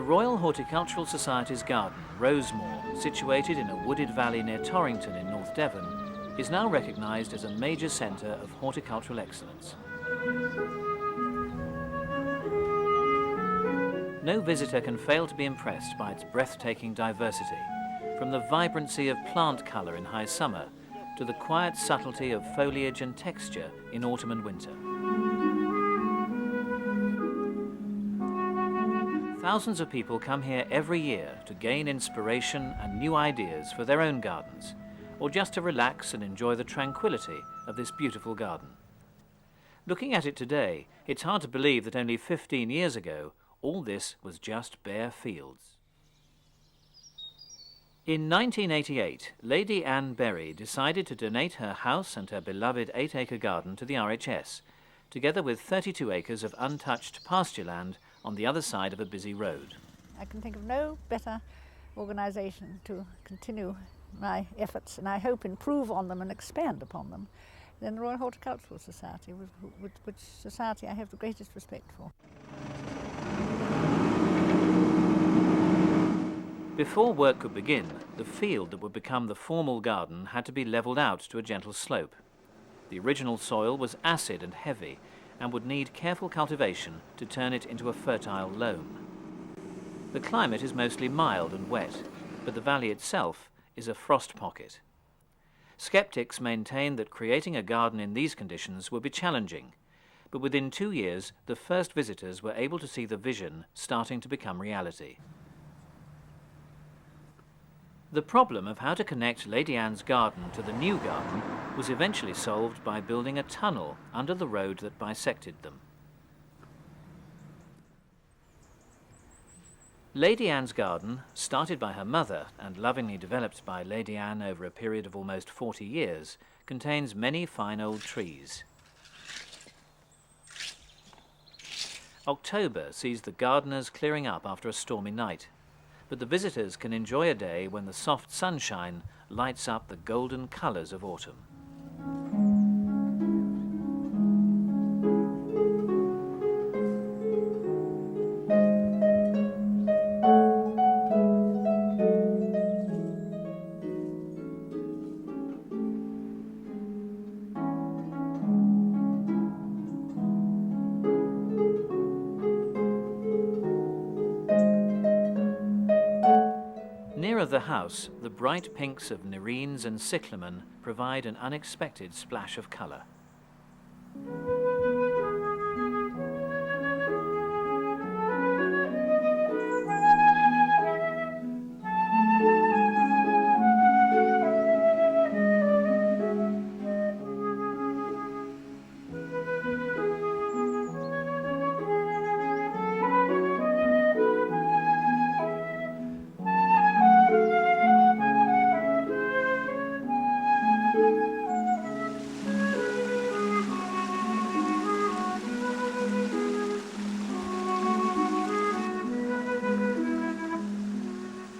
Royal Horticultural Society's garden, Rosemoor, situated in a wooded valley near Torrington in North Devon, is now recognised as a major centre of horticultural excellence. No visitor can fail to be impressed by its breathtaking diversity, from the vibrancy of plant colour in high summer to the quiet subtlety of foliage and texture in autumn and winter. Thousands of people come here every year to gain inspiration and new ideas for their own gardens, or just to relax and enjoy the tranquility of this beautiful garden. Looking at it today, it's hard to believe that only 15 years ago, all this was just bare fields. In 1988, Lady Anne Berry decided to donate her house and her beloved 8-acre garden to the RHS, together with 32 acres of untouched pasture land on the other side of a busy road. I can think of no better organisation to continue my efforts, and I hope improve on them and expand upon them, than the Royal Horticultural Society, which society I have the greatest respect for. Before work could begin, the field that would become the formal garden had to be levelled out to a gentle slope. The original soil was acid and heavy and would need careful cultivation to turn it into a fertile loam. The climate is mostly mild and wet, but the valley itself is a frost pocket. Skeptics maintain that creating a garden in these conditions would be challenging, but within 2 years the first visitors were able to see the vision starting to become reality. The problem of how to connect Lady Anne's garden to the new garden was eventually solved by building a tunnel under the road that bisected them. Lady Anne's garden, started by her mother and lovingly developed by Lady Anne over a period of almost 40 years, contains many fine old trees. October sees the gardeners clearing up after a stormy night, but the visitors can enjoy a day when the soft sunshine lights up the golden colours of autumn. Nearer the house, the bright pinks of nerines and cyclamen provide an unexpected splash of colour.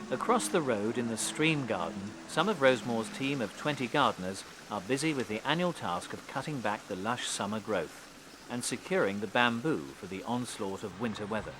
Across the road in the stream garden, some of Rosemoor's team of 20 gardeners are busy with the annual task of cutting back the lush summer growth and securing the bamboo for the onslaught of winter weather.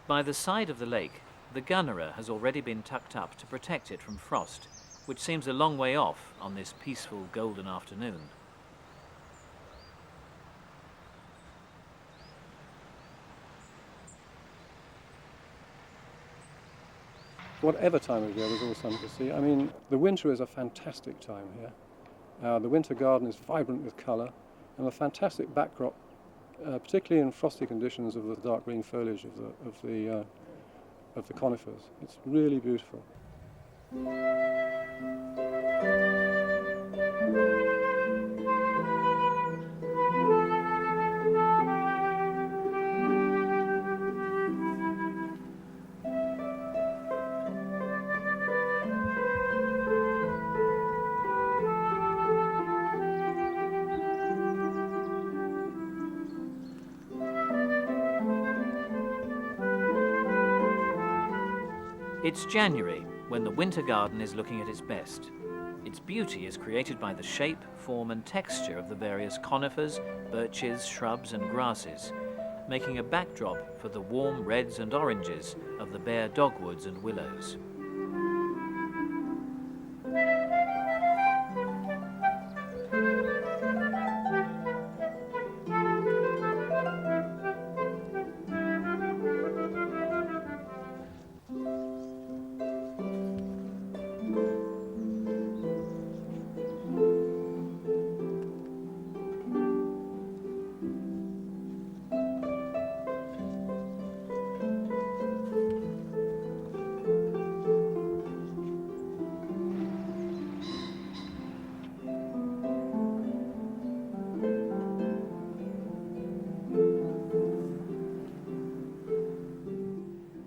By the side of the lake, the gunnerer has already been tucked up to protect it from frost, which seems a long way off on this peaceful golden afternoon. Whatever time of year, there's always something to see. I mean, the winter is a fantastic time here. The winter garden is vibrant with colour and a fantastic backdrop, particularly in frosty conditions, of the dark green foliage of the conifers. It's really beautiful. It's January, when the winter garden is looking at its best. Its beauty is created by the shape, form and texture of the various conifers, birches, shrubs and grasses, making a backdrop for the warm reds and oranges of the bare dogwoods and willows.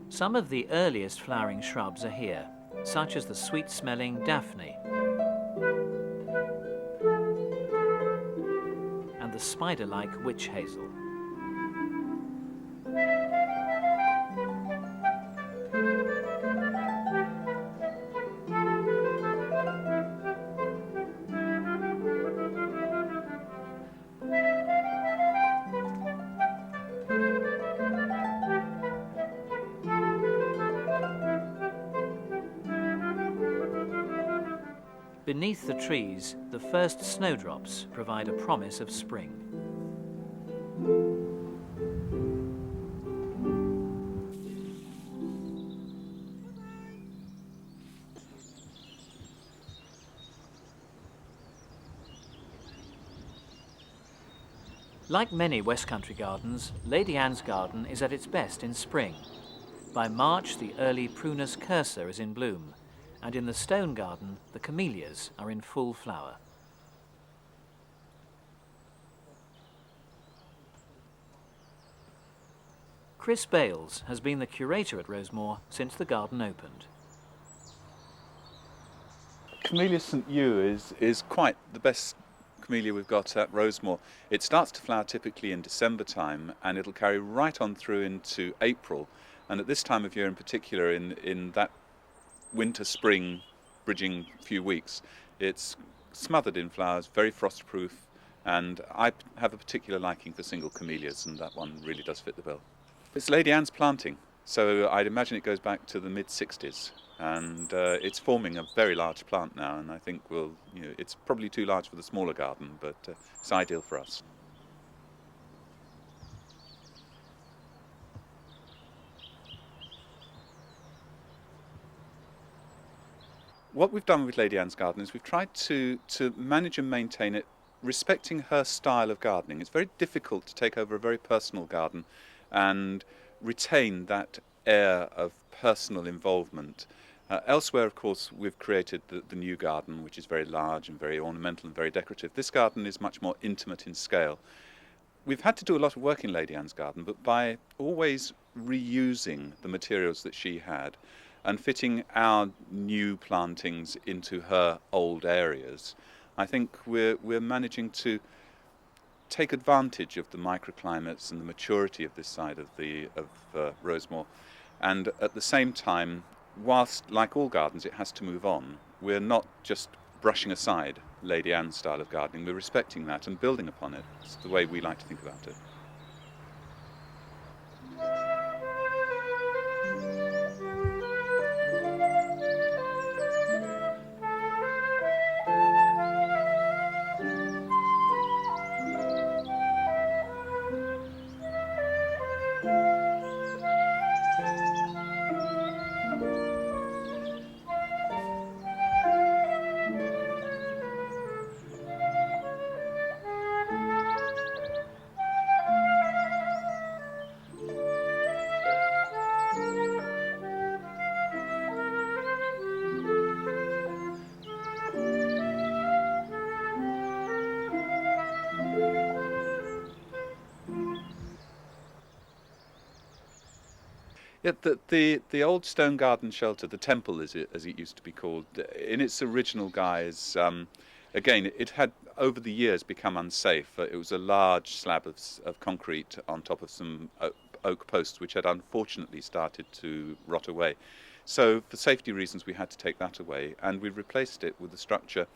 Some of the earliest flowering shrubs are here, such as the sweet-smelling daphne and the spider-like witch hazel. Beneath the trees, the first snowdrops provide a promise of spring. Like many West Country gardens, Lady Anne's garden is at its best in spring. By March, the early Prunus cursa is in bloom, and in the stone garden, the camellias are in full flower. Chris Bales has been the curator at Rosemoor since the garden opened. Camellia St. Hugh is quite the best camellia we've got at Rosemoor. It starts to flower typically in December time, and it'll carry right on through into April. And at this time of year in particular, in that winter-spring bridging few weeks, it's smothered in flowers, very frost-proof, and I have a particular liking for single camellias, and that one really does fit the bill. It's Lady Anne's planting, so I'd imagine it goes back to the mid-60s, and it's forming a very large plant now, and I think it's probably too large for the smaller garden, but it's ideal for us. What we've done with Lady Anne's garden is we've tried to manage and maintain it respecting her style of gardening. It's very difficult to take over a very personal garden and retain that air of personal involvement. Elsewhere, of course, we've created the new garden, which is very large and very ornamental and very decorative. This garden is much more intimate in scale. We've had to do a lot of work in Lady Anne's garden, but by always reusing the materials that she had and fitting our new plantings into her old areas, I think we're managing to take advantage of the microclimates and the maturity of this side of Rosemoor, and at the same time, whilst like all gardens it has to move on, we're not just brushing aside Lady Anne's style of gardening, we're respecting that and building upon it. It's the way we like to think about it. Yeah, the old stone garden shelter, the temple as it used to be called, in its original guise, again, it had over the years become unsafe. It was a large slab of concrete on top of some oak posts which had unfortunately started to rot away. So for safety reasons we had to take that away, and we replaced it with a structure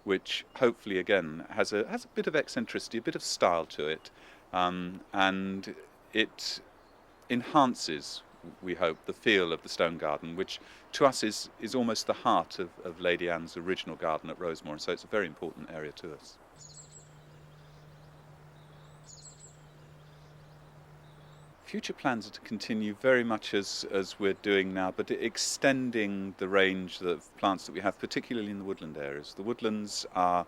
which hopefully again has a bit of eccentricity, a bit of style to it, and it enhances, we hope, the feel of the stone garden, which to us is almost the heart of Lady Anne's original garden at Rosemoor, and so it's a very important area to us. Future plans are to continue very much as we're doing now, but extending the range of plants that we have, particularly in the woodland areas. The woodlands are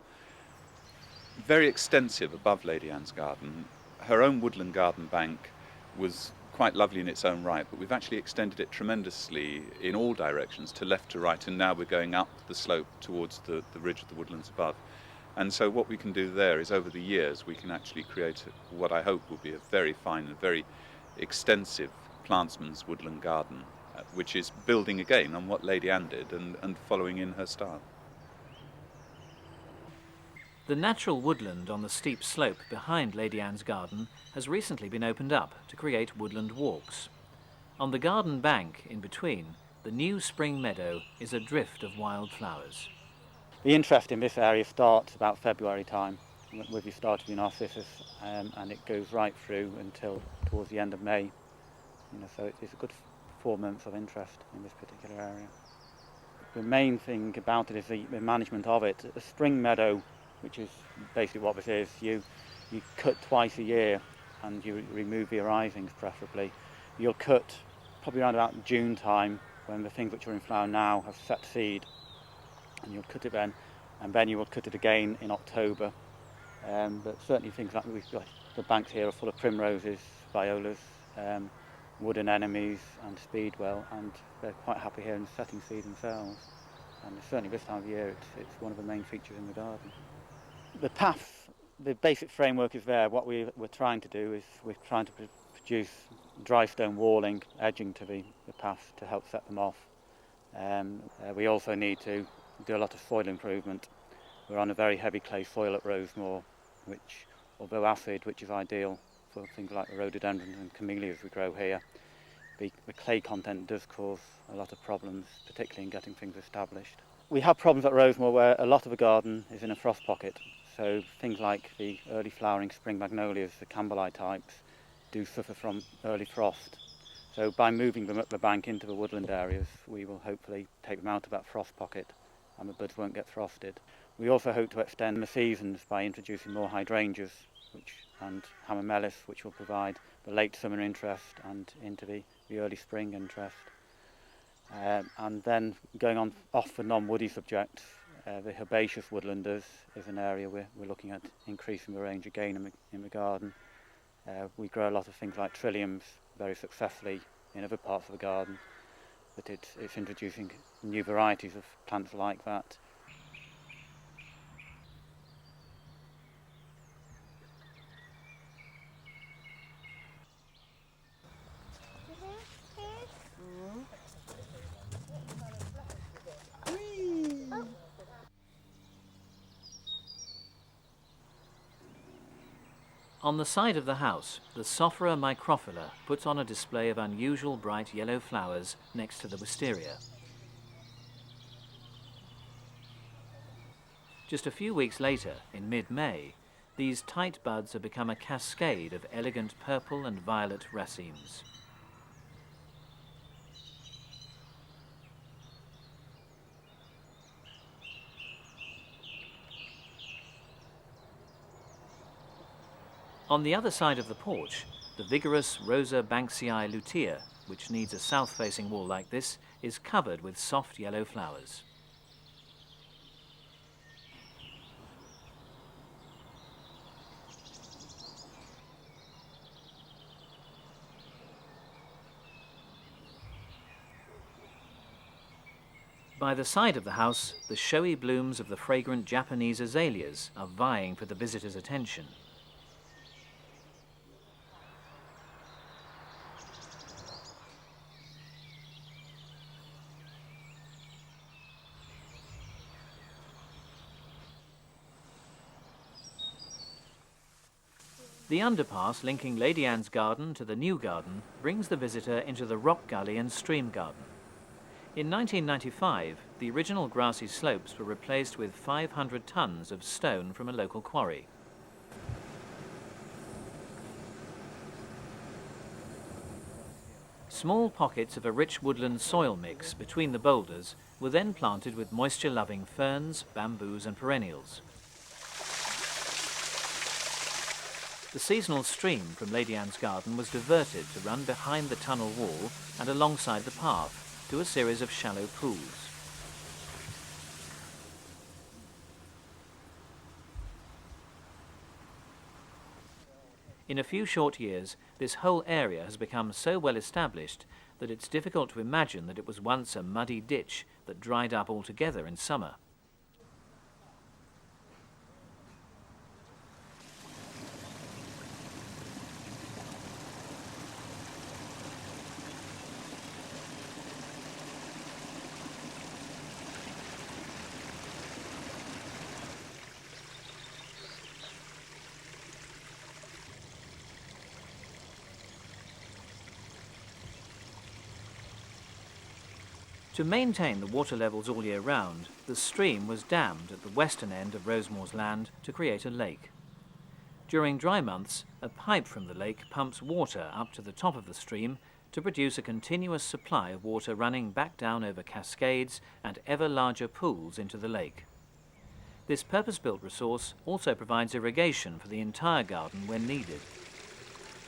very extensive above Lady Anne's garden. Her own woodland garden bank was quite lovely in its own right, but we've actually extended it tremendously in all directions, to left to right, and now we're going up the slope towards the ridge of the woodlands above. And so what we can do there is, over the years, we can actually create what I hope will be a very fine and very extensive plantsman's woodland garden, which is building again on what Lady Anne did and following in her style. The natural woodland on the steep slope behind Lady Anne's garden has recently been opened up to create woodland walks. On the garden bank in between, the new spring meadow is a drift of wildflowers. The interest in this area starts about February time, with the start of the narcissus, and it goes right through until towards the end of May. So it's a good 4 months of interest in this particular area. The main thing about it is the management of it. A spring meadow, which is basically what this is, you cut twice a year and you remove the arisings preferably. You'll cut probably around about June time, when the things which are in flower now have set seed, and you'll cut it then, and then you will cut it again in October. But certainly things like we've got, the banks here are full of primroses, violas, wood anemones and speedwell, and they're quite happy here in setting seed themselves. And certainly this time of year it's one of the main features in the garden. The path, the basic framework is there. What we're trying to do is we're trying to produce dry stone walling, edging to the path to help set them off. We also need to do a lot of soil improvement. We're on a very heavy clay soil at Rosemoor, which, although acid, which is ideal for things like the rhododendrons and camellias we grow here, the clay content does cause a lot of problems, particularly in getting things established. We have problems at Rosemoor where a lot of the garden is in a frost pocket, so things like the early flowering spring magnolias, the Campbellii types, do suffer from early frost. So by moving them up the bank into the woodland areas, we will hopefully take them out of that frost pocket and the buds won't get frosted. We also hope to extend the seasons by introducing more hydrangeas and hamamelis, which will provide the late summer interest and into the early spring interest. And then going on off the non-woody subjects, the herbaceous woodlanders is an area we're looking at increasing the range again in the garden. We grow a lot of things like trilliums very successfully in other parts of the garden, but it's introducing new varieties of plants like that. On the side of the house, the Sophora microphylla puts on a display of unusual bright yellow flowers next to the wisteria. Just a few weeks later, in mid-May, these tight buds have become a cascade of elegant purple and violet racemes. On the other side of the porch, the vigorous Rosa Banksii lutea, which needs a south-facing wall like this, is covered with soft yellow flowers. By the side of the house, the showy blooms of the fragrant Japanese azaleas are vying for the visitor's attention. The underpass linking Lady Anne's garden to the new garden brings the visitor into the rock gully and stream garden. In 1995, the original grassy slopes were replaced with 500 tons of stone from a local quarry. Small pockets of a rich woodland soil mix between the boulders were then planted with moisture-loving ferns, bamboos and perennials. The seasonal stream from Lady Anne's garden was diverted to run behind the tunnel wall and alongside the path to a series of shallow pools. In a few short years, this whole area has become so well established that it's difficult to imagine that it was once a muddy ditch that dried up altogether in summer. To maintain the water levels all year round, the stream was dammed at the western end of Rosemoor's land to create a lake. During dry months, a pipe from the lake pumps water up to the top of the stream to produce a continuous supply of water running back down over cascades and ever larger pools into the lake. This purpose-built resource also provides irrigation for the entire garden when needed.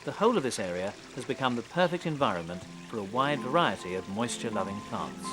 The whole of this area has become the perfect environment for a wide variety of moisture-loving plants.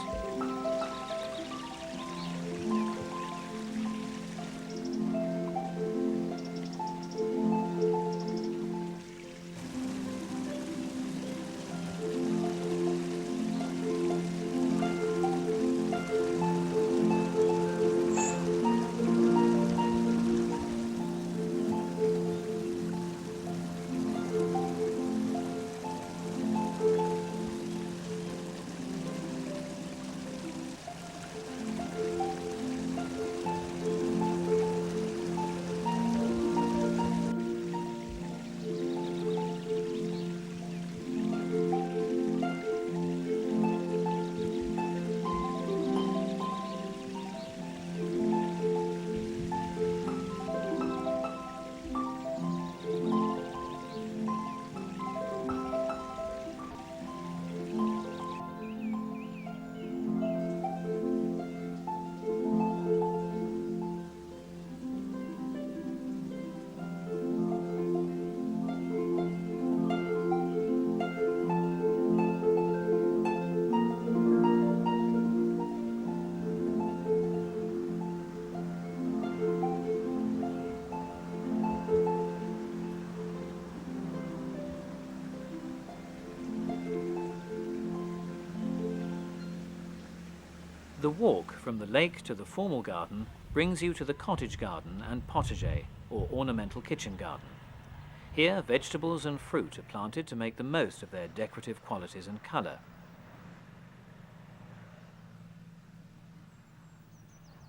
The walk from the lake to the formal garden brings you to the cottage garden and potager, or ornamental kitchen garden. Here, vegetables and fruit are planted to make the most of their decorative qualities and colour.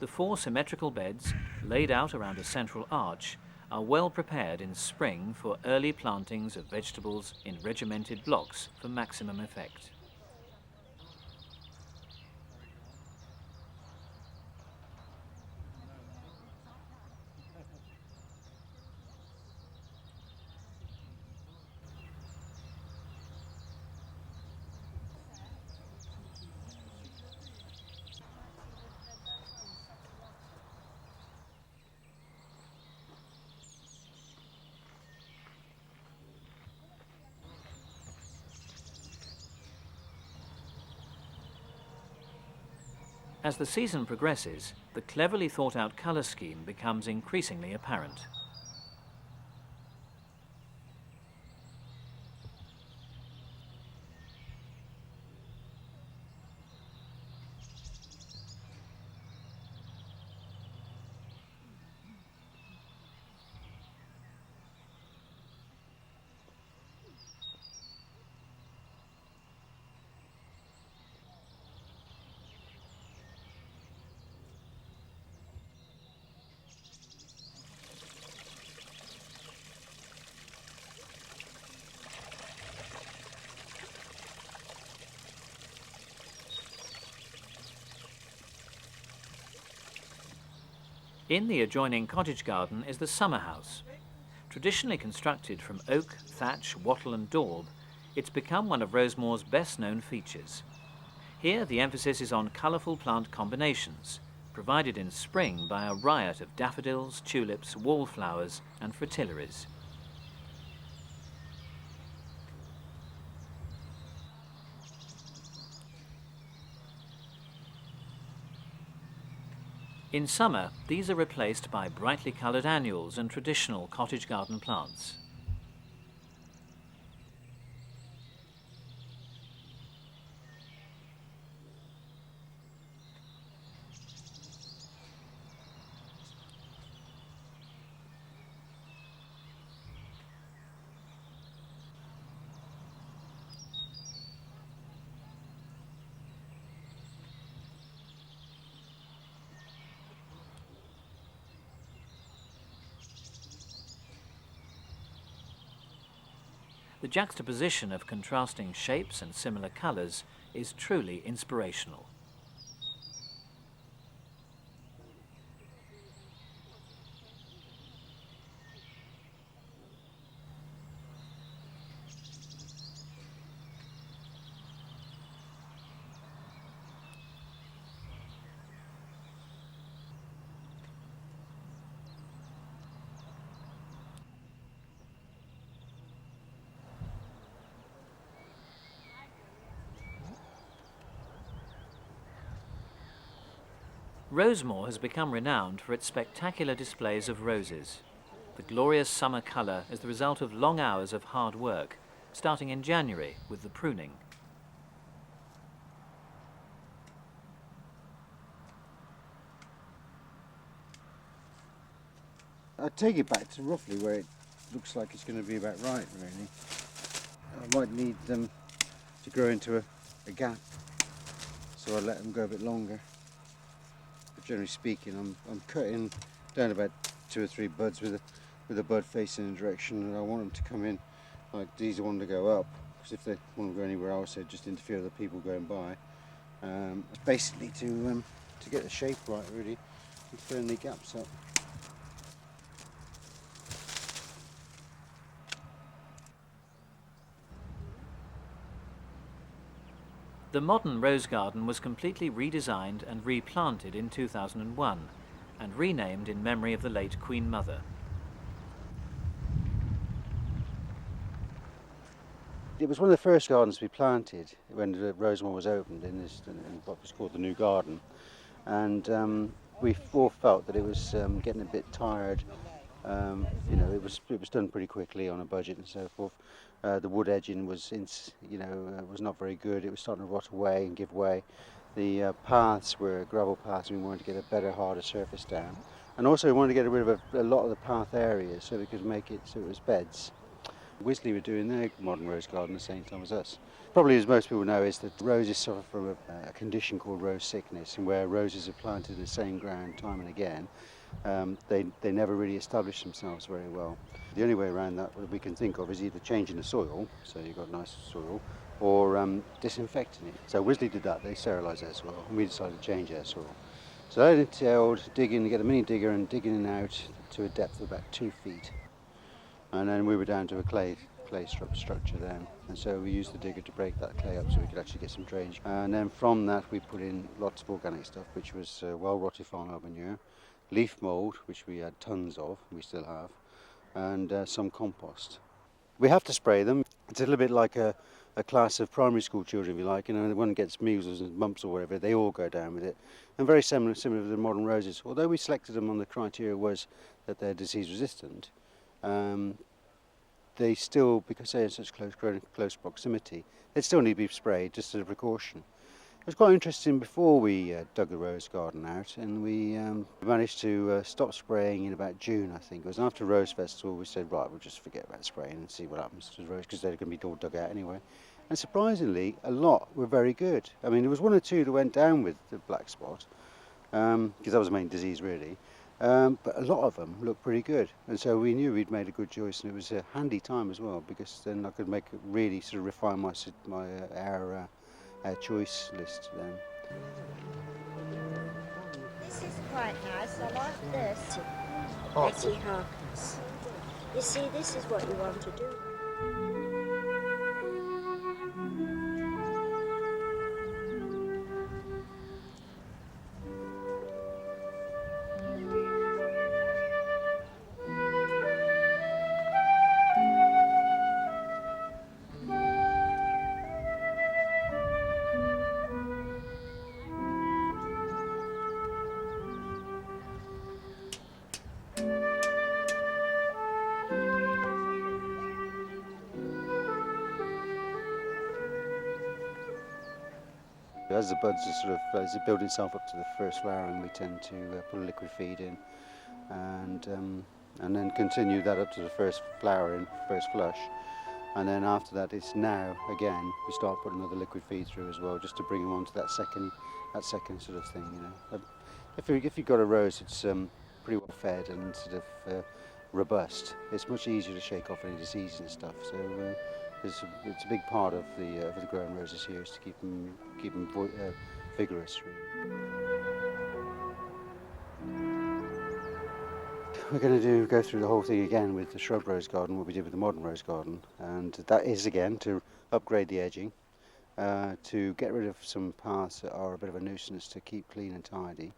The 4 symmetrical beds, laid out around a central arch, are well prepared in spring for early plantings of vegetables in regimented blocks for maximum effect. As the season progresses, the cleverly thought-out colour scheme becomes increasingly apparent. In the adjoining cottage garden is the summer house. Traditionally constructed from oak, thatch, wattle and daub, it's become one of Rosemoor's best-known features. Here the emphasis is on colourful plant combinations, provided in spring by a riot of daffodils, tulips, wallflowers and fritillaries. In summer, these are replaced by brightly coloured annuals and traditional cottage garden plants. The juxtaposition of contrasting shapes and similar colours is truly inspirational. Rosemoor has become renowned for its spectacular displays of roses. The glorious summer colour is the result of long hours of hard work, starting in January with the pruning. I'd take it back to roughly where it looks like it's going to be about right, really. I might need them to grow into a gap, so I'll let them go a bit longer. But generally speaking, I'm cutting down about 2 or 3 buds with a bud facing in a direction, and I want them to come in like these. I want them to go up, because if they want to go anywhere else, they just interfere with the people going by. Basically to get the shape right, really, and fill any gaps up. The modern rose garden was completely redesigned and replanted in 2001 and renamed in memory of the late Queen Mother. It was one of the first gardens we planted when Rosemoor was opened in what was called the new garden, and we all felt that it was getting a bit tired. You know, it was done pretty quickly on a budget and so forth. The wood edging was was not very good. It was starting to rot away and give way. The paths were gravel paths, and we wanted to get a better, harder surface down. And also we wanted to get rid of a lot of the path areas so we could make it so it was beds. Wisley were doing their modern rose garden at the same time as us. Probably, as most people know, is that roses suffer from a condition called rose sickness, and where roses are planted in the same ground time and again, they never really establish themselves very well. The only way around that we can think of is either changing the soil, so you've got nice soil, or disinfecting it. So Wisley did that. They sterilised their soil, and we decided to change their soil. So that entailed digging, get a mini digger and digging in and out to a depth of about 2 feet. And then we were down to a clay structure then, and so we used the digger to break that clay up so we could actually get some drainage. And then from that we put in lots of organic stuff, which was well-rotted farmland manure, leaf mould, which we had tons of, we still have, and some compost. We have to spray them. It's a little bit like a class of primary school children, if you like. You know, when one gets measles and mumps or whatever, they all go down with it. And very similar to the modern roses. Although we selected them on the criteria was that they're disease resistant, they still, because they're in such close proximity, they still need to be sprayed just as a precaution. It was quite interesting before we dug the rose garden out, and we managed to stop spraying in about June, I think. It was after Rose Festival. We said, right, we'll just forget about spraying and see what happens to the rose, because they're going to be all dug out anyway. And surprisingly, a lot were very good. I mean, there was 1 or 2 that went down with the black spot, because that was the main disease really. But a lot of them looked pretty good, and so we knew we'd made a good choice, and it was a handy time as well, because then I could really sort of refine our choice list then. This is quite nice. I like this. Betty Harkness. You see, this is what you want to do. As the buds are as they build itself up to the first flowering, we tend to put a liquid feed in, and then continue that up to the first flowering, first flush, and then after that, it's now again we start putting another liquid feed through as well, just to bring them on to that second sort of thing. You know, if you've got a rose, it's pretty well fed and sort of robust. It's much easier to shake off any disease and stuff. So. It's a big part of the growing roses here is to keep them vigorous. Really. We're going to go through the whole thing again with the shrub rose garden, what we did with the modern rose garden, and that is again to upgrade the edging, to get rid of some paths that are a bit of a nuisance, to keep clean and tidy.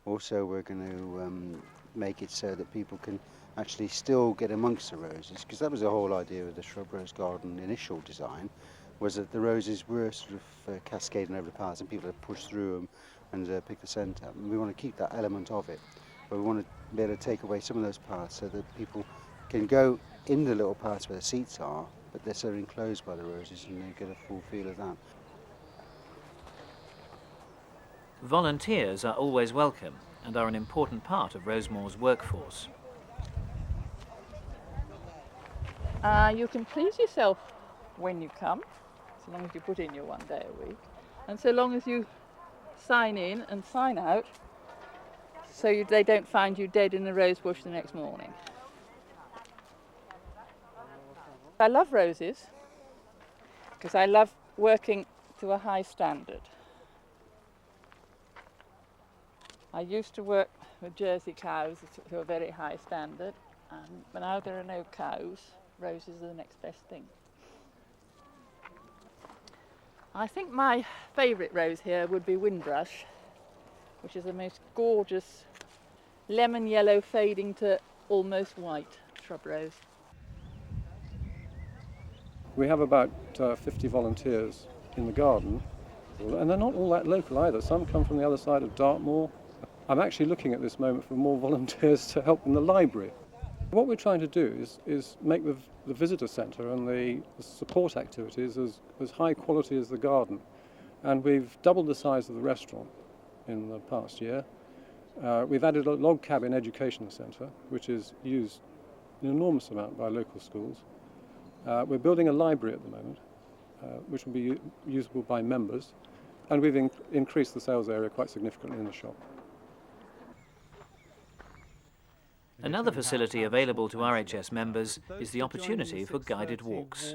Also, we're going to make it so that people can actually still get amongst the roses, because that was the whole idea of the shrub rose garden initial design, was that the roses were sort of cascading over the paths and people had pushed through them and pick the scent up. And we want to keep that element of it, but we want to be able to take away some of those paths so that people can go in the little paths where the seats are, but they're sort of enclosed by the roses and they get a full feel of that. Volunteers are always welcome and are an important part of Rosemoor's workforce. You can please yourself when you come, so long as you put in your 1 day a week, and so long as you sign in and sign out, so they don't find you dead in the rose bush the next morning. I love roses because I love working to a high standard. I used to work with Jersey cows to a very high standard, and now there are no cows, roses are the next best thing. I think my favourite rose here would be Windrush, which is the most gorgeous lemon yellow fading to almost white shrub rose. We have about 50 volunteers in the garden, and they're not all that local either. Some come from the other side of Dartmoor. I'm actually looking at this moment for more volunteers to help in the library. What we're trying to do is make the visitor centre and the support activities as high quality as the garden. And we've doubled the size of the restaurant in the past year. We've added a log cabin education centre, which is used an enormous amount by local schools. We're building a library at the moment, which will be usable by members. And we've increased the sales area quite significantly in the shop. Another facility available to RHS members is the opportunity for guided walks.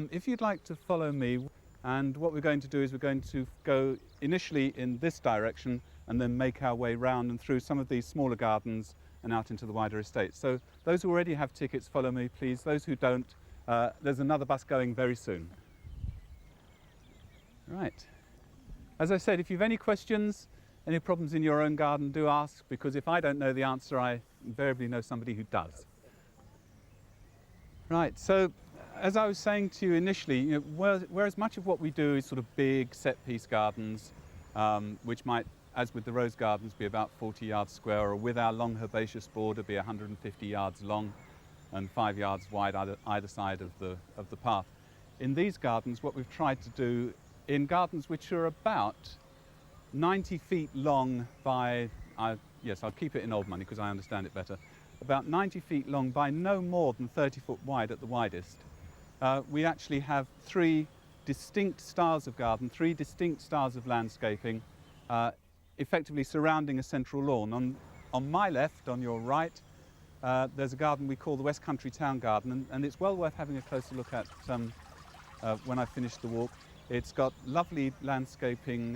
If you'd like to follow me, and what we're going to do is we're going to go initially in this direction and then make our way round and through some of these smaller gardens and out into the wider estate. So those who already have tickets, follow me please. Those who don't, there's another bus going very soon. Right. As I said, if you've any questions, any problems in your own garden, do ask, because if I don't know the answer, I invariably know somebody who does. Right, so as I was saying to you initially, whereas much of what we do is sort of big set-piece gardens, which might, as with the rose gardens, be about 40 yards square, or with our long herbaceous border be 150 yards long and 5 yards wide either side of the path. In these gardens, what we've tried to do, in gardens which are about 90 feet long by, yes, I'll keep it in old money because I understand it better, about 90 feet long by no more than 30 foot wide at the widest. We actually have three distinct styles of garden, three distinct styles of landscaping, effectively surrounding a central lawn. On my left, on your right, there's a garden we call the West Country Town Garden, and it's well worth having a closer look at when I finish the walk. It's got lovely landscaping,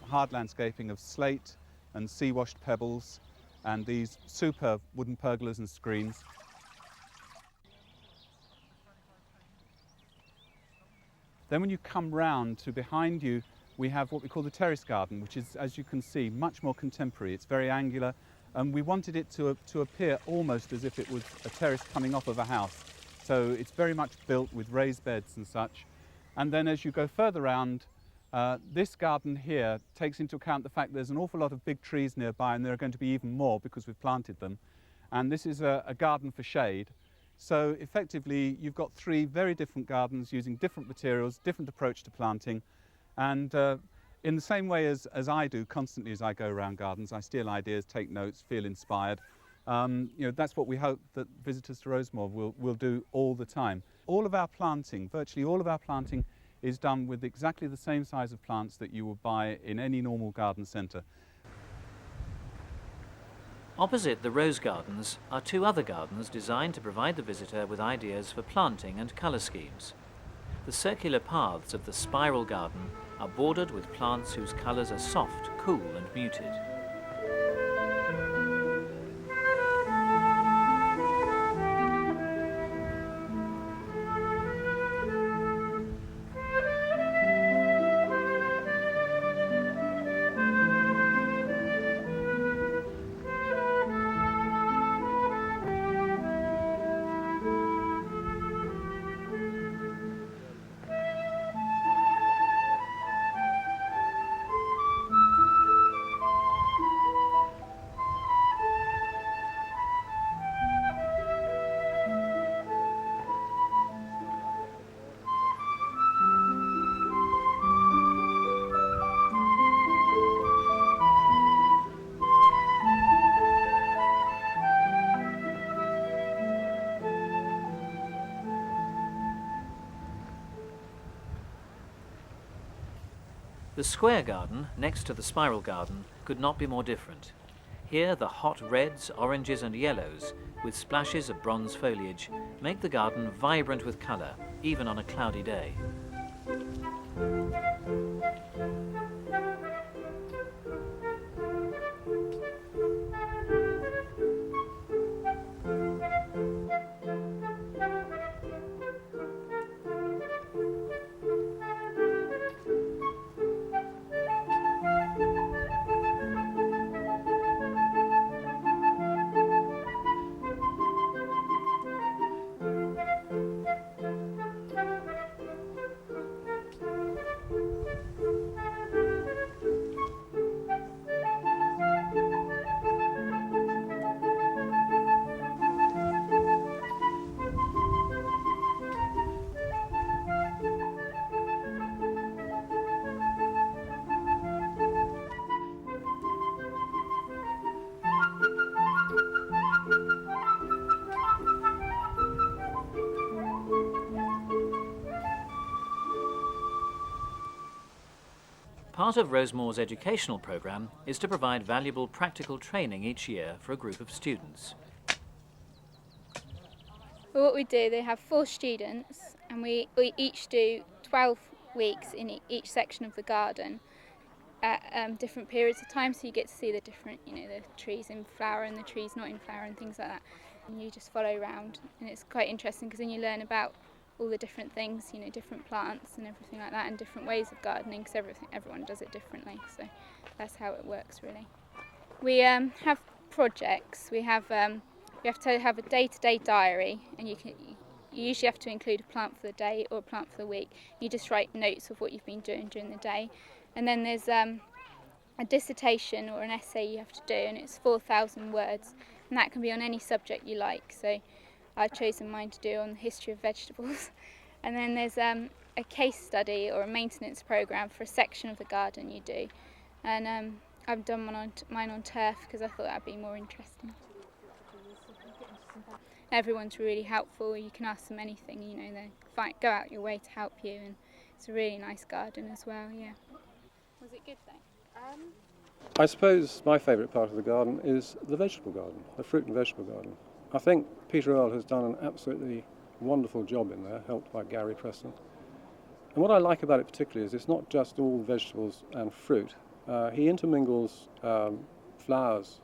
hard landscaping of slate, and sea-washed pebbles and these super wooden pergolas and screens. Then when you come round to behind you, we have what we call the terrace garden, which is, as you can see, much more contemporary. It's very angular, and we wanted it to appear almost as if it was a terrace coming off of a house. So it's very much built with raised beds and such. And then as you go further round, this garden here takes into account the fact there's an awful lot of big trees nearby, and there are going to be even more because we've planted them. And this is a garden for shade. So effectively, you've got three very different gardens using different materials, different approach to planting. And in the same way as I do constantly as I go around gardens, I steal ideas, take notes, feel inspired. You know, that's what we hope that visitors to Rosemoor will do all the time. All of our planting, virtually all of our planting, is done with exactly the same size of plants that you will buy in any normal garden centre. Opposite the rose gardens are two other gardens designed to provide the visitor with ideas for planting and colour schemes. The circular paths of the spiral garden are bordered with plants whose colours are soft, cool and muted. The square garden, next to the spiral garden, could not be more different. Here the hot reds, oranges and yellows, with splashes of bronze foliage, make the garden vibrant with colour, even on a cloudy day. Part of Rosemoor's educational programme is to provide valuable practical training each year for a group of students. Well, what we do, they have 4 students and we each do 12 weeks in each section of the garden at different periods of time, so you get to see the different, you know, the trees in flower and the trees not in flower and things like that. And you just follow around, and it's quite interesting because then you learn about all the different things, you know, different plants and everything like that, and different ways of gardening, because everyone does it differently, so that's how it works really. We have projects. We have to have a day-to-day diary, and you usually have to include a plant for the day or a plant for the week. You just write notes of what you've been doing during the day, and then there's a dissertation or an essay you have to do, and it's 4,000 words, and that can be on any subject you like. So I've chosen mine to do on the history of vegetables. And then there's a case study or a maintenance programme for a section of the garden you do. And I've done mine on turf because I thought that'd be more interesting. Everyone's really helpful. You can ask them anything, you know, they go out your way to help you, and it's a really nice garden as well, yeah. Was it good though? I suppose my favourite part of the garden is the vegetable garden, the fruit and vegetable garden. I think Peter Earle has done an absolutely wonderful job in there, helped by Gary Preston. And what I like about it particularly is it's not just all vegetables and fruit. He intermingles flowers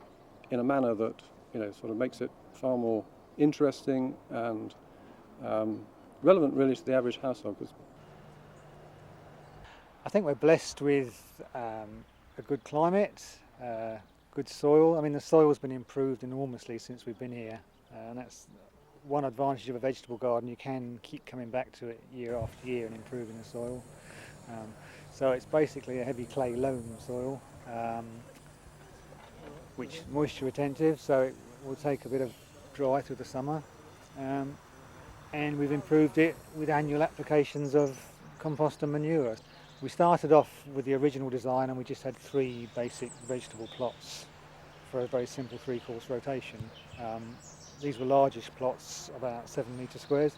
in a manner that, sort of makes it far more interesting and relevant really to the average household. I think we're blessed with a good climate, good soil. I mean, the soil's been improved enormously since we've been here, and that's one advantage of a vegetable garden. You can keep coming back to it year after year and improving the soil. So it's basically a heavy clay loam soil, which is moisture retentive, so it will take a bit of dry through the summer. And we've improved it with annual applications of compost and manure. We started off with the original design and we just had 3 basic vegetable plots for a very simple 3-course rotation. These were largish plots, about 7 metre squares.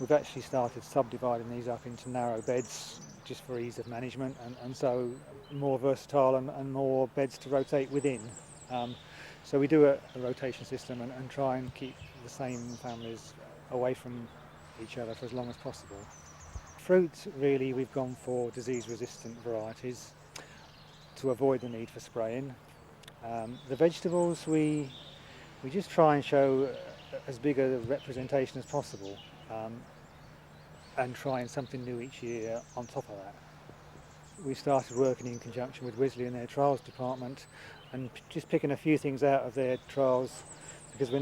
We've actually started subdividing these up into narrow beds just for ease of management, and so more versatile and more beds to rotate within. So we do a rotation system and try and keep the same families away from each other for as long as possible. Fruit, really, we've gone for disease-resistant varieties to avoid the need for spraying. The vegetables, we just try and show as big a representation as possible, and trying something new each year on top of that. We started working in conjunction with Wisley in their trials department and just picking a few things out of their trials, because we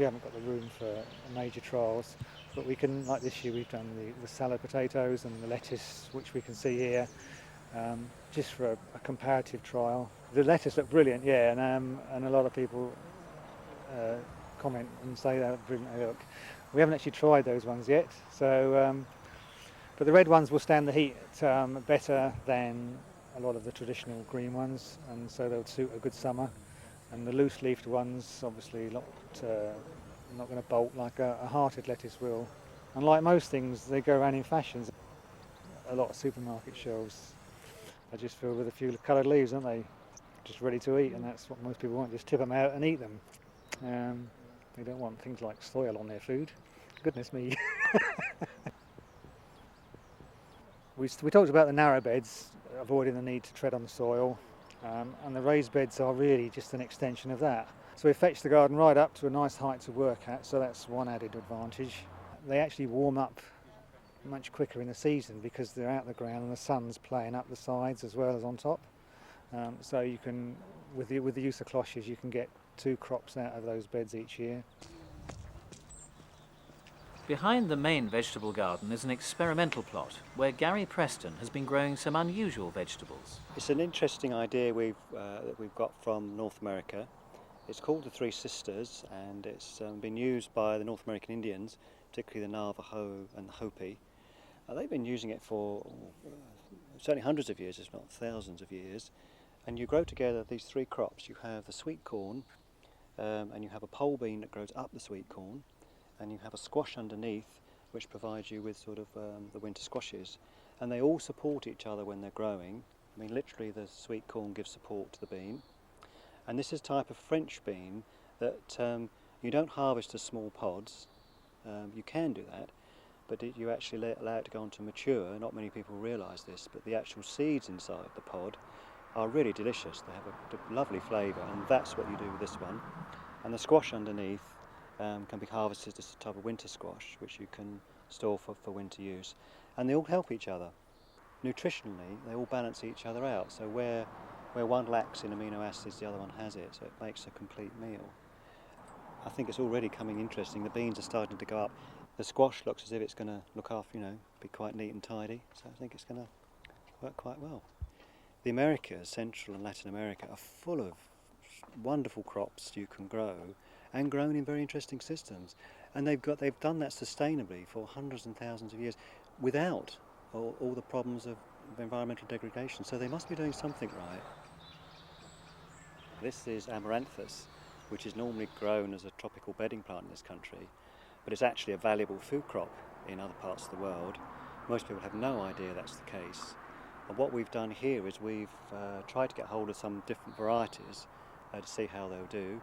haven't got the room for major trials, but we can, like this year we've done the salad potatoes and the lettuce, which we can see here, just for a comparative trial. The lettuce looked brilliant, yeah, and a lot of people comment and say that brilliant they look. We haven't actually tried those ones yet, so but the red ones will stand the heat better than a lot of the traditional green ones, and so they'll suit a good summer. And the loose-leafed ones, obviously not going to bolt like a hearted lettuce will. And like most things, they go around in fashions. A lot of supermarket shelves are just filled with a few coloured leaves, aren't they? Just ready to eat, and that's what most people want, just tip them out and eat them. They don't want things like soil on their food. Goodness me. We talked about the narrow beds, avoiding the need to tread on the soil, and the raised beds are really just an extension of that. So we fetched the garden right up to a nice height to work at, so that's one added advantage. They actually warm up much quicker in the season because they're out of the ground and the sun's playing up the sides as well as on top. So you can, with the use of cloches, you can get 2 crops out of those beds each year. Behind the main vegetable garden is an experimental plot where Gary Preston has been growing some unusual vegetables. It's an interesting idea that we've got from North America. It's called the Three Sisters, and it's been used by the North American Indians, particularly the Navajo and the Hopi. They've been using it for certainly hundreds of years, if not thousands of years. And you grow together these 3 crops. You have the sweet corn, and you have a pole bean that grows up the sweet corn, and you have a squash underneath, which provides you with sort of the winter squashes. And they all support each other when they're growing. I mean, literally the sweet corn gives support to the bean. And this is a type of French bean that you don't harvest as small pods. You can do that, but you actually allow it to go on to mature. Not many people realise this, but the actual seeds inside the pod are really delicious. They have a lovely flavour, and that's what you do with this one. And the squash underneath can be harvested as a type of winter squash, which you can store for winter use. And they all help each other. Nutritionally, they all balance each other out. So where one lacks in amino acids, the other one has it. So it makes a complete meal. I think it's already coming interesting. The beans are starting to go up. The squash looks as if it's going to look after, be quite neat and tidy. So I think it's going to work quite well. The Americas, Central and Latin America, are full of wonderful crops you can grow, and grown in very interesting systems. And they've done that sustainably for hundreds and thousands of years without all the problems of environmental degradation. So they must be doing something right. This is amaranthus, which is normally grown as a tropical bedding plant in this country, but it's actually a valuable food crop in other parts of the world. Most people have no idea that's the case. And what we've done here is we've tried to get hold of some different varieties to see how they'll do.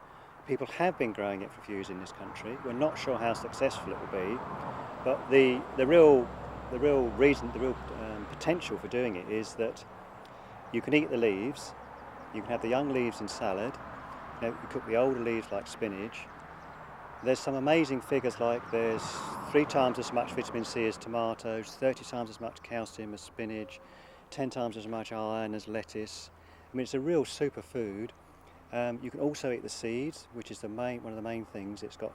People have been growing it for a few years in this country. We're not sure how successful it will be, but the real potential for doing it is that you can eat the leaves, You can have the young leaves in salad. You cook the older leaves like spinach. There's some amazing figures, like there's 3 times as much vitamin C as tomatoes, 30 times as much calcium as spinach, 10 times as much iron as lettuce. I mean, it's a real superfood. You can also eat the seeds, which is one of the main things. It's got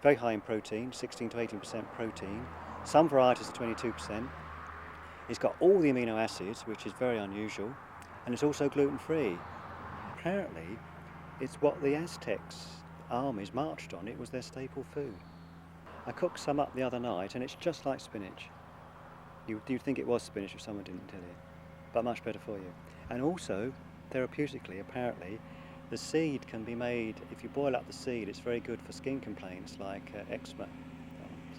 very high in protein, 16 to 18% protein. Some varieties are 22%. It's got all the amino acids, which is very unusual, and it's also gluten-free. Apparently, it's what the Aztecs armies marched on. It was their staple food. I cooked some up the other night, and it's just like spinach. You'd think it was spinach if someone didn't tell you, but much better for you. And also, therapeutically, apparently, the seed can be made, if you boil up the seed, it's very good for skin complaints like eczema.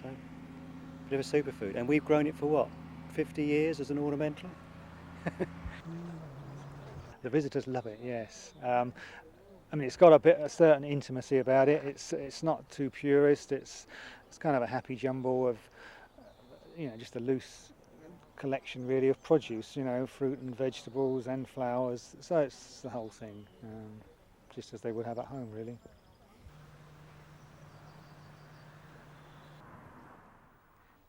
So, a bit of a superfood. And we've grown it for what, 50 years as an ornamental? The visitors love it, yes. I mean, it's got a certain intimacy about it. It's not too purist. It's kind of a happy jumble of, just a loose collection really of produce. Fruit and vegetables and flowers. So it's the whole thing, just as they would have at home, really.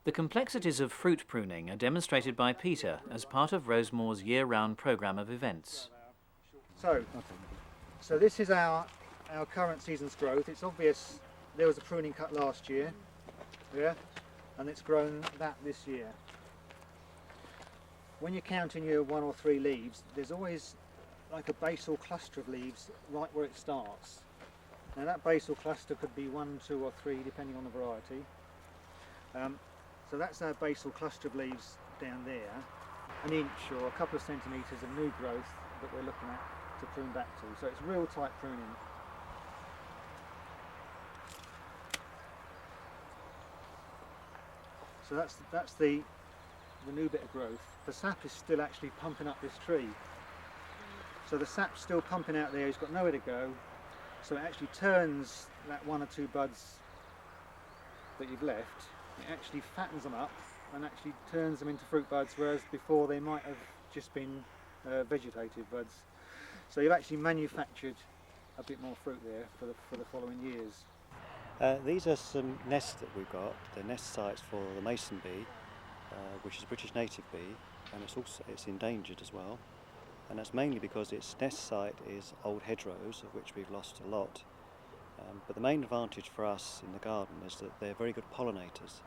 The complexities of fruit pruning are demonstrated by Peter as part of Rosemoor's year-round programme of events. So this is our current season's growth. It's obvious there was a pruning cut last year, and it's grown that this year. When you're counting your 1 or 3 leaves, there's always like a basal cluster of leaves right where it starts. Now that basal cluster could be 1, 2 or 3 depending on the variety. So that's our basal cluster of leaves down there. An inch or a couple of centimetres of new growth that we're looking at to prune back to. So it's real tight pruning. So that's the new bit of growth. The sap is still actually pumping up this tree. So the sap's still pumping out there, it's got nowhere to go. So it actually turns that 1 or 2 buds that you've left, it actually fattens them up and actually turns them into fruit buds, whereas before they might have just been vegetative buds. So you've actually manufactured a bit more fruit there for the following years. These are some nests that we've got. They're nest sites for the mason bee, which is a British native bee, and it's endangered as well. And that's mainly because its nest site is old hedgerows, of which we've lost a lot. But the main advantage for us in the garden is that they're very good pollinators,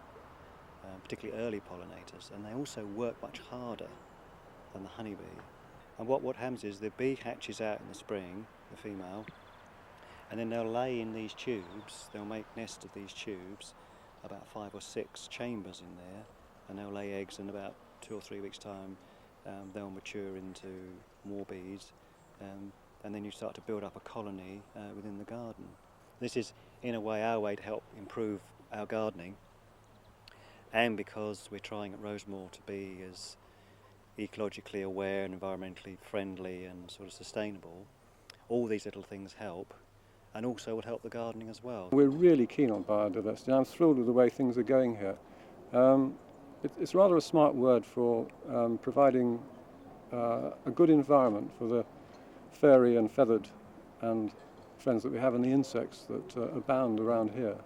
particularly early pollinators, and they also work much harder than the honeybee. And what happens is the bee hatches out in the spring, the female, and then they'll lay in these tubes. They'll make nests of these tubes, about 5 or 6 chambers in there, and they'll lay eggs in about 2 or 3 weeks' time. They'll mature into more bees, and then you start to build up a colony within the garden. This is, in a way, our way to help improve our gardening, and because we're trying at Rosemoor to be as ecologically aware and environmentally friendly and sort of sustainable, all these little things help, and also would help the gardening as well. We're really keen on biodiversity. I'm thrilled with the way things are going here. It's rather a smart word for providing a good environment for the fairy and feathered and friends that we have, and the insects that abound around here.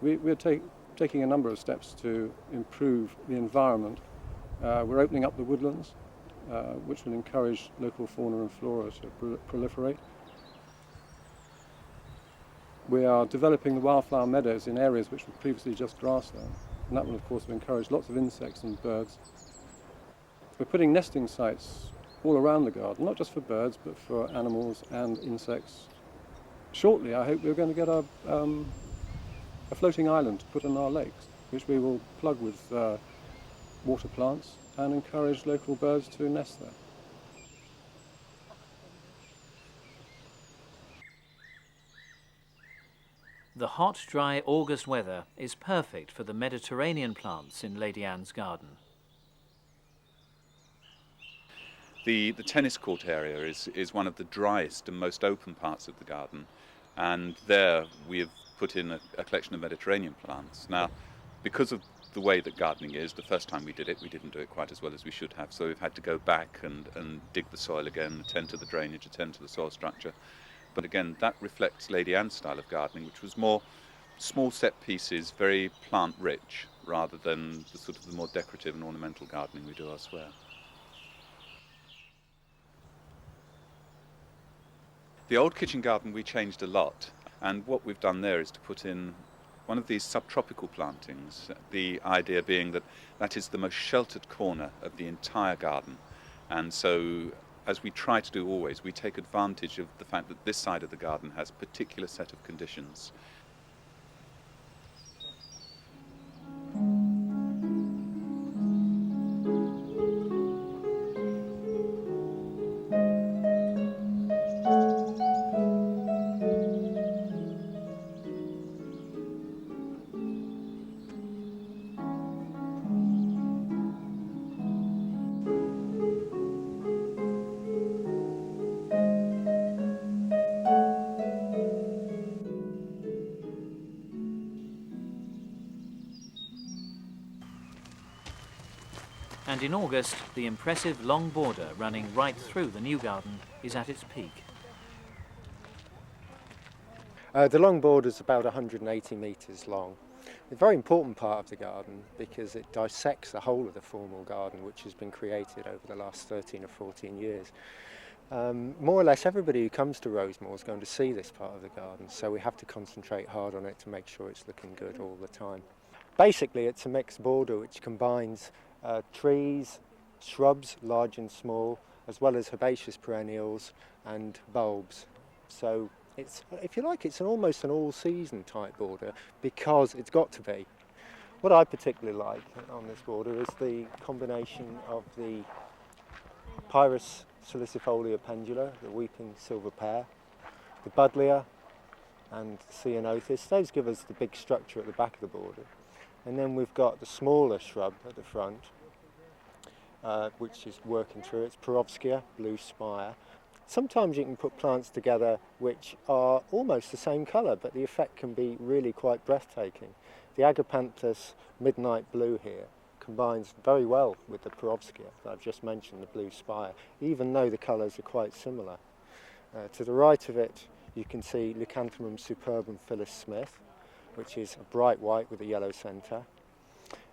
We're taking a number of steps to improve the environment. We're opening up the woodlands, which will encourage local fauna and flora to proliferate. We are developing the wildflower meadows in areas which were previously just grassland, and that will of course encourage lots of insects and birds. We're putting nesting sites all around the garden, not just for birds but for animals and insects. Shortly I hope we're going to get a floating island to put on our lakes, which we will plug with water plants and encourage local birds to nest there. The hot, dry August weather is perfect for the Mediterranean plants in Lady Anne's garden. The tennis court area is one of the driest and most open parts of the garden, and there we have put in a collection of Mediterranean plants. Now, because of the way that gardening is. The first time we did it, we didn't do it quite as well as we should have, so we've had to go back and dig the soil again, attend to the drainage, attend to the soil structure. But again, that reflects Lady Anne's style of gardening, which was more small set pieces, very plant rich, rather than the sort of the more decorative and ornamental gardening we do elsewhere. The old kitchen garden we changed a lot, and what we've done there is to put in one of these subtropical plantings, the idea being that that is the most sheltered corner of the entire garden. And so, as we try to do always, we take advantage of the fact that this side of the garden has a particular set of conditions. And in August, the impressive long border running right through the new garden is at its peak. The long border is about 180 metres long. A very important part of the garden because it dissects the whole of the formal garden, which has been created over the last 13 or 14 years. More or less everybody who comes to Rosemoor is going to see this part of the garden, so we have to concentrate hard on it to make sure it's looking good all the time. Basically, it's a mixed border which combines trees, shrubs, large and small, as well as herbaceous perennials and bulbs. So it's, if you like, it's almost an all-season type border because it's got to be. What I particularly like on this border is the combination of the Pyrus salicifolia pendula, the weeping silver pear, the buddleia and ceanothus. Those give us the big structure at the back of the border. And then we've got the smaller shrub at the front, which is working through. It's Perovskia, blue spire. Sometimes you can put plants together which are almost the same colour, but the effect can be really quite breathtaking. The Agapanthus midnight blue here combines very well with the Perovskia that I've just mentioned, the blue spire, even though the colours are quite similar. To the right of it, you can see Leucanthemum superbum Phyllis Smith, which is a bright white with a yellow centre.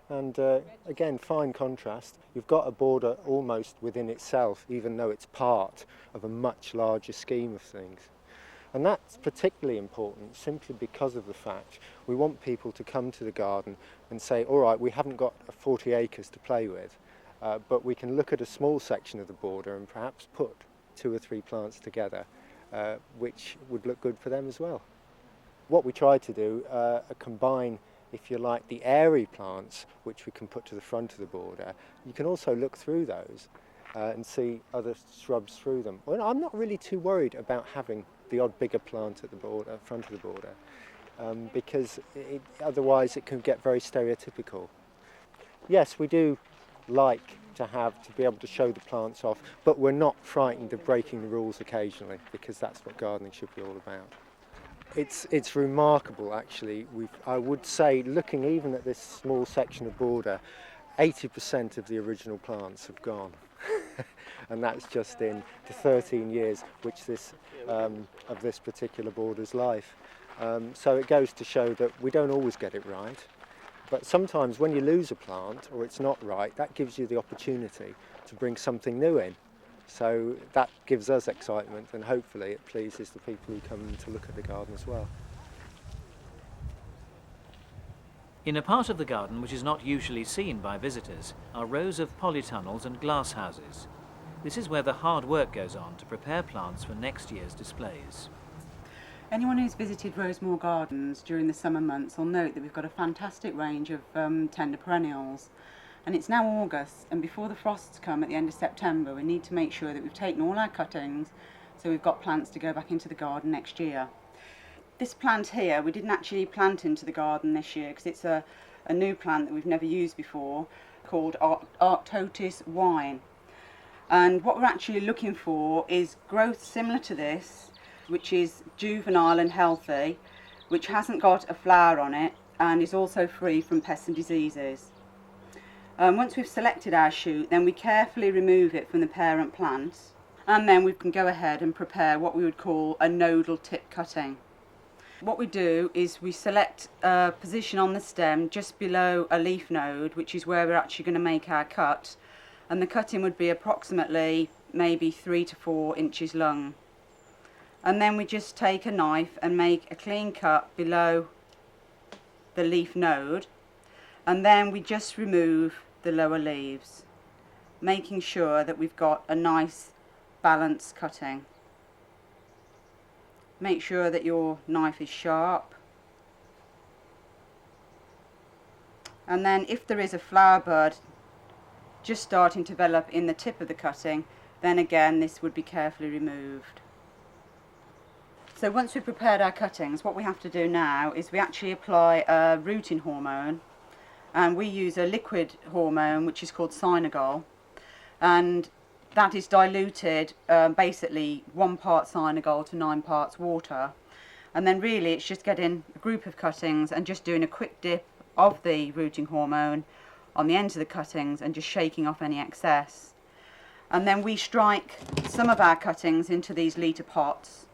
And again, fine contrast. You've got a border almost within itself, even though it's part of a much larger scheme of things. And that's particularly important simply because of the fact we want people to come to the garden and say, all right, we haven't got 40 acres to play with, but we can look at a small section of the border and perhaps put 2 or 3 plants together, which would look good for them as well. What we try to do combine, if you like, the airy plants which we can put to the front of the border. You can also look through those and see other shrubs through them. Well, I'm not really too worried about having the odd bigger plant at the border, front of the border, because otherwise it can get very stereotypical. Yes, we do like to be able to show the plants off, but we're not frightened of breaking the rules occasionally, because that's what gardening should be all about. It's remarkable, actually. I would say, looking even at this small section of border, 80% of the original plants have gone. And that's just in the 13 years which of this particular border's life. So it goes to show that we don't always get it right. But sometimes when you lose a plant, or it's not right, that gives you the opportunity to bring something new in. So that gives us excitement, and hopefully it pleases the people who come to look at the garden as well. In a part of the garden which is not usually seen by visitors are rows of polytunnels and glass houses. This is where the hard work goes on to prepare plants for next year's displays. Anyone who's visited Rosemoor Gardens during the summer months will note that we've got a fantastic range of tender perennials. And it's now August, and before the frosts come at the end of September, we need to make sure that we've taken all our cuttings so we've got plants to go back into the garden next year. This plant here, we didn't actually plant into the garden this year because it's a new plant that we've never used before, called Arctotis wine. And what we're actually looking for is growth similar to this, which is juvenile and healthy, which hasn't got a flower on it, and is also free from pests and diseases. Once we've selected our shoot, then we carefully remove it from the parent plant, and then we can go ahead and prepare what we would call a nodal tip cutting. What we do is we select a position on the stem just below a leaf node, which is where we're actually going to make our cut, and the cutting would be approximately maybe 3 to 4 inches long. And then we just take a knife and make a clean cut below the leaf node, and then we just remove the lower leaves, making sure that we've got a nice balanced cutting. Make sure that your knife is sharp, and then if there is a flower bud just starting to develop in the tip of the cutting, then again this would be carefully removed. So once we've prepared our cuttings, what we have to do now is we actually apply a rooting hormone, and we use a liquid hormone which is called Synagol, and that is diluted basically 1 part Synagol to 9 parts water, and then really it's just getting a group of cuttings and just doing a quick dip of the rooting hormone on the ends of the cuttings and just shaking off any excess. And then we strike some of our cuttings into these litre pots,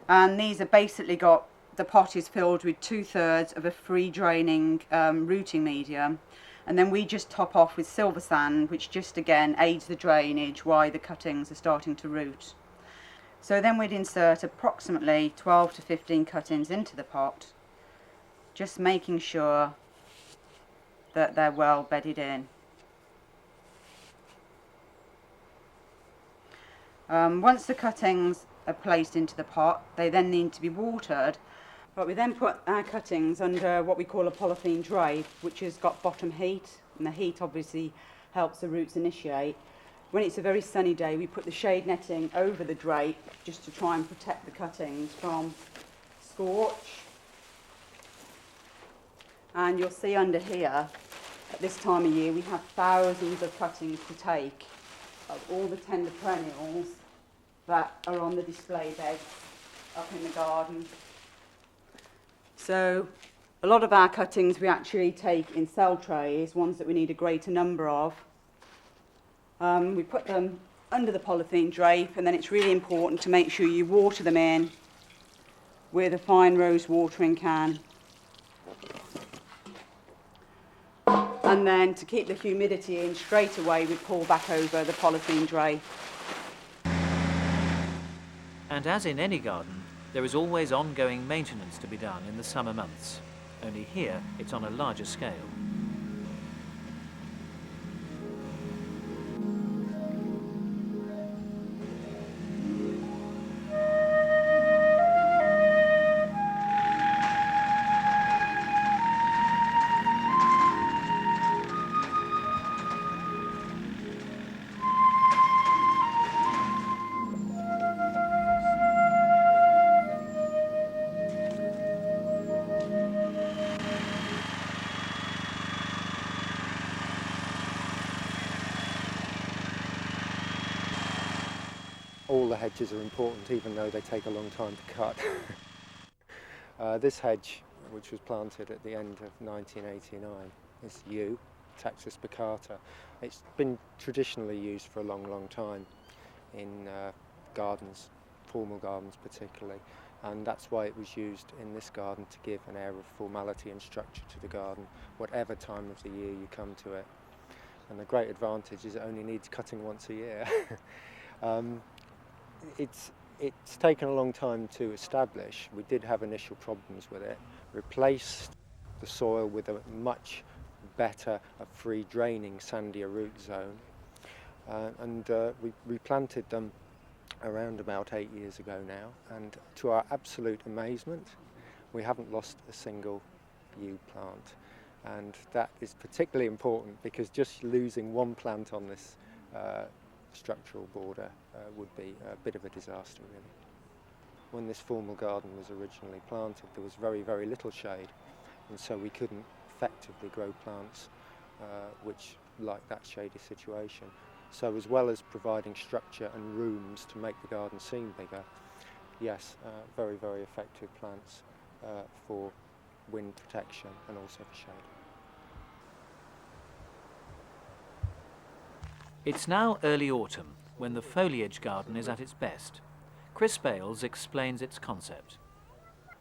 and these are basically got, the pot is filled with 2/3 of a free draining rooting medium, and then we just top off with silver sand, which just again aids the drainage while the cuttings are starting to root. So then we'd insert approximately 12 to 15 cuttings into the pot, just making sure that they're well bedded in. Once the cuttings are placed into the pot, they then need to be watered. But we then put our cuttings under what we call a polythene drape, which has got bottom heat, and the heat obviously helps the roots initiate. When it's a very sunny day, we put the shade netting over the drape just to try and protect the cuttings from scorch. And you'll see under here, at this time of year, we have thousands of cuttings to take of all the tender perennials that are on the display beds up in the garden. So a lot of our cuttings we actually take in cell trays, ones that we need a greater number of. We put them under the polythene drape, and then it's really important to make sure you water them in with a fine rose watering can. And then to keep the humidity in straight away, we pull back over the polythene drape. And as in any garden, there is always ongoing maintenance to be done in the summer months. Only here, it's on a larger scale. All the hedges are important, even though they take a long time to cut. This hedge, which was planted at the end of 1989, is yew, Taxus baccata. It's been traditionally used for a long, long time in gardens, formal gardens particularly, and that's why it was used in this garden, to give an air of formality and structure to the garden, whatever time of the year you come to it. And the great advantage is it only needs cutting once a year. It's taken a long time to establish. We did have initial problems with it. Replaced the soil with a much better, a free draining, sandier root zone, and we replanted them around about 8 years ago now, and to our absolute amazement we haven't lost a single yew plant, and that is particularly important because just losing one plant on this structural border would be a bit of a disaster really. When this formal garden was originally planted, there was very, very little shade, and so we couldn't effectively grow plants which like that shady situation. So as well as providing structure and rooms to make the garden seem bigger, yes, very, very effective plants for wind protection and also for shade. It's now early autumn, when the foliage garden is at its best. Chris Bales explains its concept.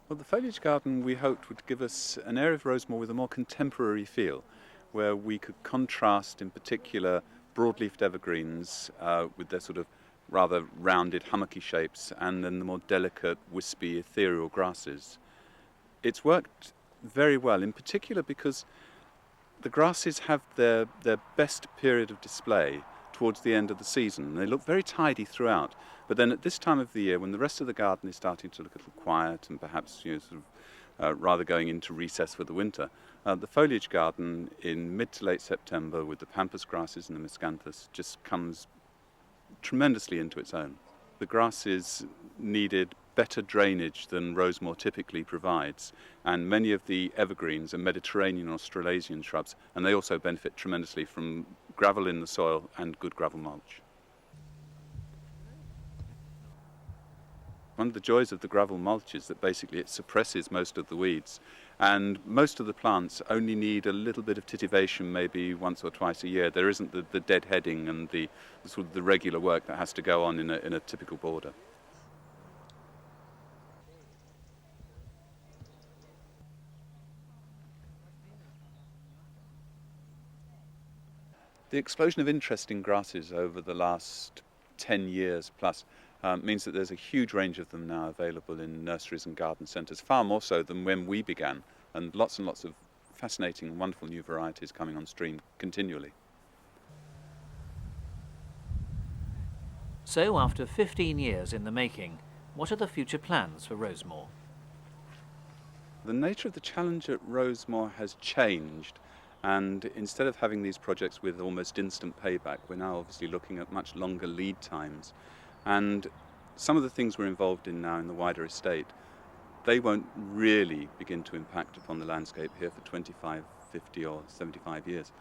Well, the foliage garden we hoped would give us an area of Rosemoor with a more contemporary feel, where we could contrast in particular broad-leafed evergreens with their sort of rather rounded hummocky shapes, and then the more delicate, wispy, ethereal grasses. It's worked very well, in particular because the grasses have their best period of display towards the end of the season. They look very tidy throughout, but then at this time of the year, when the rest of the garden is starting to look a little quiet and perhaps rather going into recess for the winter, the foliage garden in mid to late September with the pampas grasses and the miscanthus just comes tremendously into its own. The grasses needed better drainage than Rosemoor typically provides, and many of the evergreens are Mediterranean or Australasian shrubs, and they also benefit tremendously from gravel in the soil and good gravel mulch. One of the joys of the gravel mulch is that basically it suppresses most of the weeds, and most of the plants only need a little bit of titivation maybe once or twice a year. There isn't the deadheading and the sort of the regular work that has to go on in a typical border. The explosion of interest in grasses over the last 10 years plus means that there's a huge range of them now available in nurseries and garden centres, far more so than when we began, and lots of fascinating and wonderful new varieties coming on stream continually. So, after 15 years in the making, what are the future plans for Rosemoor? The nature of the challenge at Rosemoor has changed, and instead of having these projects with almost instant payback, we're now obviously looking at much longer lead times. And some of the things we're involved in now in the wider estate, they won't really begin to impact upon the landscape here for 25, 50 or 75 years.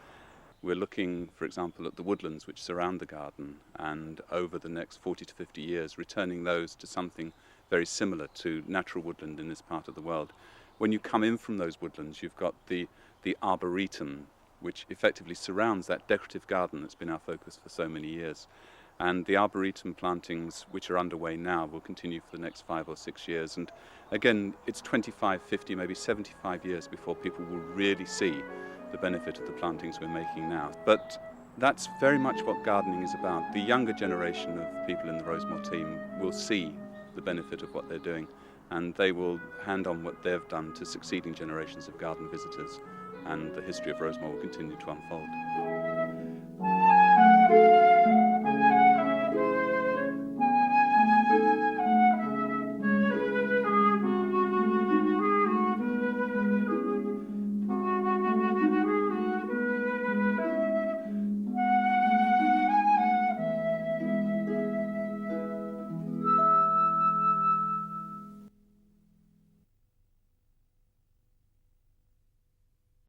We're looking, for example, at the woodlands which surround the garden, and over the next 40 to 50 years returning those to something very similar to natural woodland in this part of the world. When you come in from those woodlands, you've got the arboretum, which effectively surrounds that decorative garden that's been our focus for so many years. And the arboretum plantings, which are underway now, will continue for the next 5 or 6 years. And again, it's 25, 50, maybe 75 years before people will really see the benefit of the plantings we're making now. But that's very much what gardening is about. The younger generation of people in the Rosemoor team will see the benefit of what they're doing, and they will hand on what they've done to succeeding generations of garden visitors, and the history of Rosemoor will continue to unfold.